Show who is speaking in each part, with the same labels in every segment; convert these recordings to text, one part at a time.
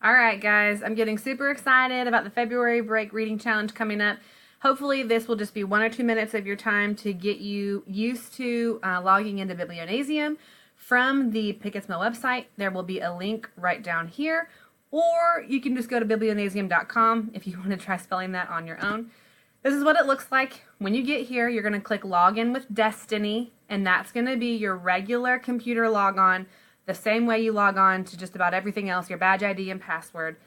Speaker 1: All right, guys, I'm getting super excited about the February break reading challenge coming up. Hopefully this will just be 1 or 2 minutes of your time to get you used to logging into Biblionasium. From the Pick It's Mill website, there will be a link right down here, or you can just go to biblionasium.com if you want to try spelling that on your own. This is what it looks like. When you get here, you're going to click Login with Destiny, and that's going to be your regular computer logon, the same way you log on to just about everything else, your badge ID and password.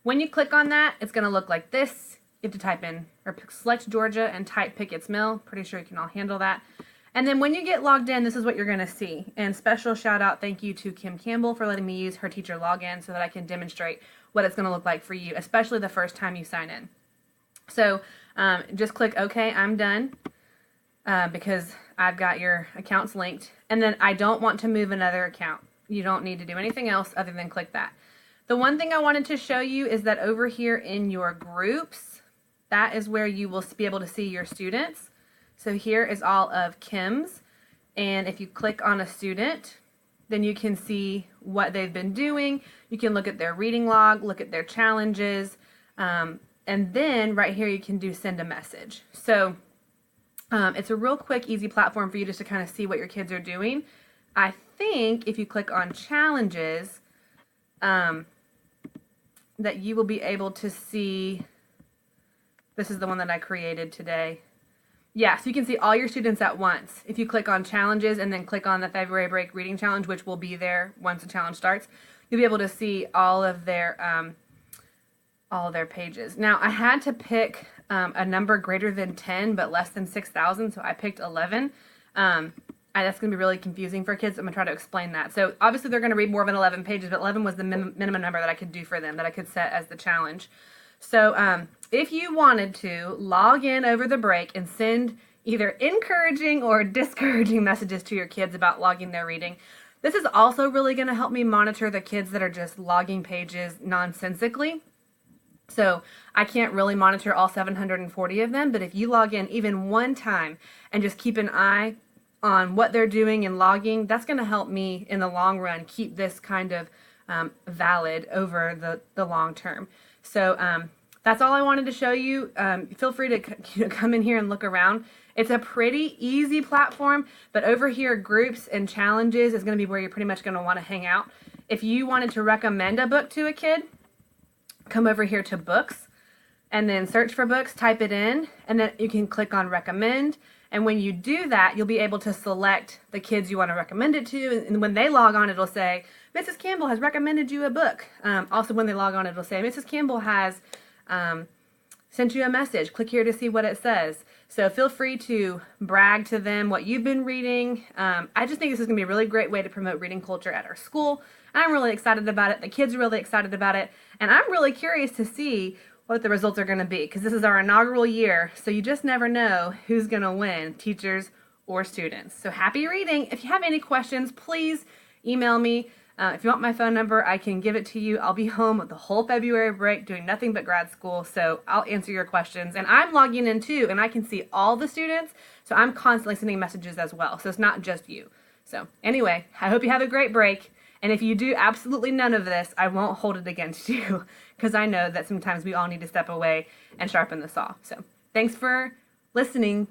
Speaker 1: When you click on that, it's going to look like this. You have to type in, or select Georgia and type Pick It's Mill. Pretty sure you can all handle that. And then when you get logged in, this is what you're going to see. And special shout out, thank you to Kim Campbell for letting me use her teacher login so that I can demonstrate what it's going to look like for you, especially the first time you sign in. So just click OK, I'm done, because I've got your accounts linked. And then I don't want to move another account. You don't need to do anything else other than click that. The one thing I wanted to show you is that over here in your groups, that is where you will be able to see your students. So here is all of Kim's, and if you click on a student, then you can see what they've been doing. You can look at their reading log, look at their challenges, and then right here you can do send a message. So it's a real quick, easy platform for you just to kind of see what your kids are doing. I think if you click on challenges, that you will be able to see, this is the one that I created today. Yeah, so you can see all your students at once. If you click on challenges and then click on the February break reading challenge, which will be there once the challenge starts, you'll be able to see all of their pages. Now, I had to pick a number greater than 10 but less than 6,000, so I picked 11. That's going to be really confusing for kids. I'm going to try to explain that. So obviously they're going to read more than 11 pages, but 11 was the minimum number that I could do for them, that I could set as the challenge. So if you wanted to log in over the break and send either encouraging or discouraging messages to your kids about logging their reading, this is also really going to help me monitor the kids that are just logging pages nonsensically. So I can't really monitor all 740 of them, but if you log in even one time and just keep an eye on what they're doing and logging, that's going to help me in the long run keep this kind of valid over the long term. So that's all I wanted to show you. Feel free to come in here and look around. It's a pretty easy platform, but over here, groups and challenges is going to be where you're pretty much going to want to hang out. If you wanted to recommend a book to a kid, come over here to books and then search for books, type it in, and then you can click on recommend. And when you do that, you'll be able to select the kids you want to recommend it to. And when they log on, it'll say, Mrs. Campbell has recommended you a book. Also, when they log on, it'll say, Mrs. Campbell has sent you a message. Click here to see what it says. So feel free to brag to them what you've been reading. I just think this is going to be a really great way to promote reading culture at our school. I'm really excited about it. The kids are really excited about it. And I'm really curious to see what the results are going to be, because this is our inaugural year, so you just never know who's going to win, teachers or students. So happy reading. If you have any questions, please email me. If you want my phone number, I can give it to you. I'll be home with the whole February break doing nothing but grad school, so I'll answer your questions. And I'm logging in too, and I can see all the students, so I'm constantly sending messages as well, so it's not just you. So anyway, I hope you have a great break. And if you do absolutely none of this, I won't hold it against you, because I know that sometimes we all need to step away and sharpen the saw. So thanks for listening.